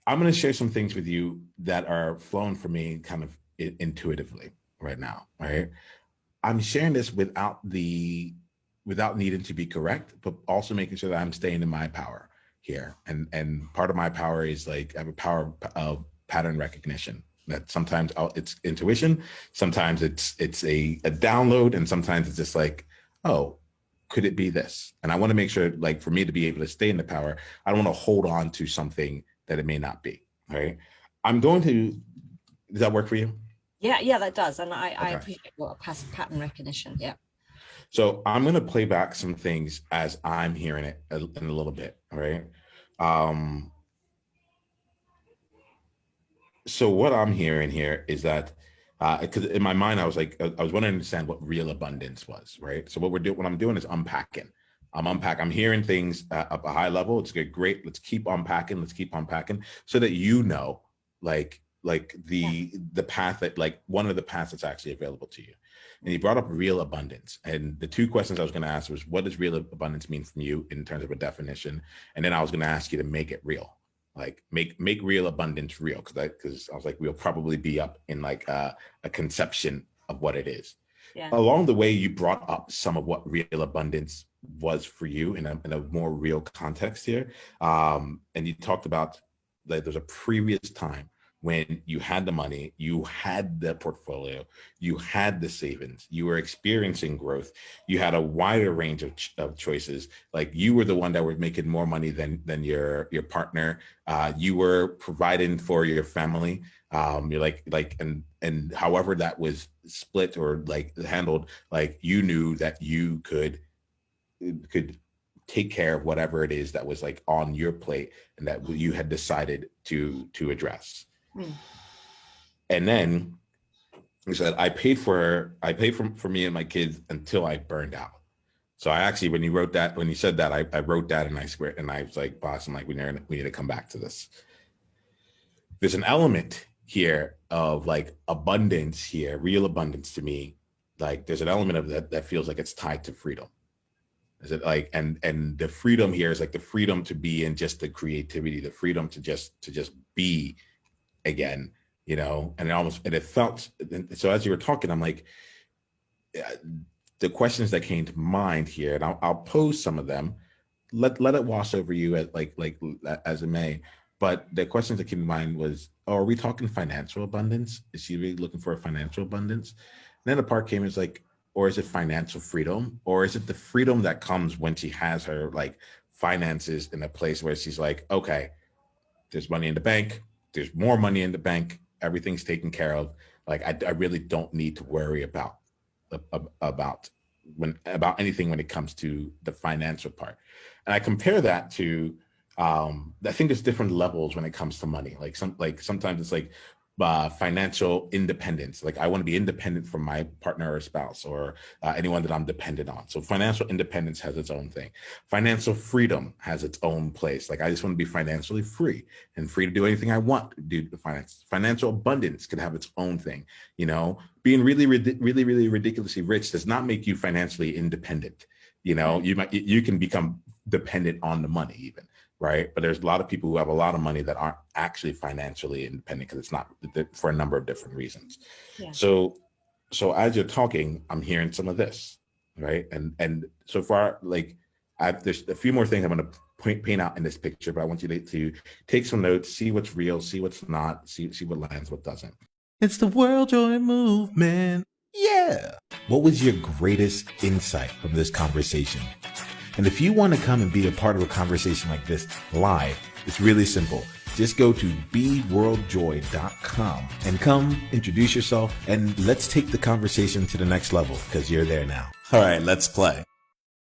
I'm going to share some things with you that are flowing for me kind of intuitively right now. Right. I'm sharing this without needing to be correct, but also making sure that I'm staying in my power here. And part of my power is like I have a power of pattern recognition. That sometimes it's intuition, sometimes it's a download, and sometimes it's just like, oh, could it be this? And I want to make sure, like, for me to be able to stay in the power, I don't want to hold on to something that it may not be. Right? I'm going to. Does that work for you? Yeah, that does. And I Okay. appreciate what pattern recognition. Yeah. So I'm going to play back some things as I'm hearing it in a little bit. All right. Um, so what I'm hearing here is that, because in my mind, I was like, I was wanting to understand what real abundance was, right? So what I'm doing is unpacking. I'm hearing things at a high level. It's good, great. Let's keep unpacking. Let's keep unpacking so that you know, like the path that, like, one of the paths that's actually available to you. And he brought up real abundance. And the two questions I was going to ask was, what does real abundance mean from you in terms of a definition? And then I was going to ask you to make it real, like make real abundance real. Because I was like, we'll probably be up in like a conception of what it is. Yeah. Along the way, you brought up some of what real abundance was for you in a more real context here. And you talked about that there's a previous time when you had the money, you had the portfolio, you had the savings, you were experiencing growth, you had a wider range of choices. Like, you were the one that was making more money than your partner. You were providing for your family. You're like, and however that was split or like handled, like, you knew that you could take care of whatever it is that was like on your plate and that you had decided to address. And then he said, I paid for me and my kids until I burned out. So I actually, when you said that, I wrote that and I was like, boss, I'm like, we need to come back to this. There's an element here of like abundance here, real abundance to me. Like, there's an element of that feels like it's tied to freedom. Is it like, and the freedom here is like the freedom to be in just the creativity, the freedom to just be again, and it felt, so as you were talking, I'm like, the questions that came to mind here, and I'll pose some of them, let it wash over you as it may, but the questions that came to mind was, are we talking financial abundance? Is she really looking for a financial abundance? And then the part came, is like, or is it financial freedom? Or is it the freedom that comes when she has her like finances in a place where she's like, okay, there's money in the bank, there's more money in the bank, everything's taken care of. Like, I really don't need to worry about anything when it comes to the financial part. And I compare that to, I think there's different levels when it comes to money. Sometimes it's like financial independence. Like, I want to be independent from my partner or spouse or anyone that I'm dependent on. So financial independence has its own thing. Financial freedom has its own place. Like, I just want to be financially free and free to do anything I want to do to finance. Financial abundance could have its own thing. Being really, really ridiculously rich does not make you financially independent. You can become dependent on the money even. Right. But there's a lot of people who have a lot of money that aren't actually financially independent because it's not, for a number of different reasons. Yeah. So as you're talking, I'm hearing some of this. Right. And so far, like, there's a few more things I'm going to paint out in this picture, but I want you to take some notes, see what's real, see what's not, see what lands, what doesn't. It's the World Joy Movement. Yeah. What was your greatest insight from this conversation? And if you want to come and be a part of a conversation like this live, it's really simple. Just go to beworldjoy.com and come introduce yourself, and let's take the conversation to the next level, because you're there now. All right, let's play.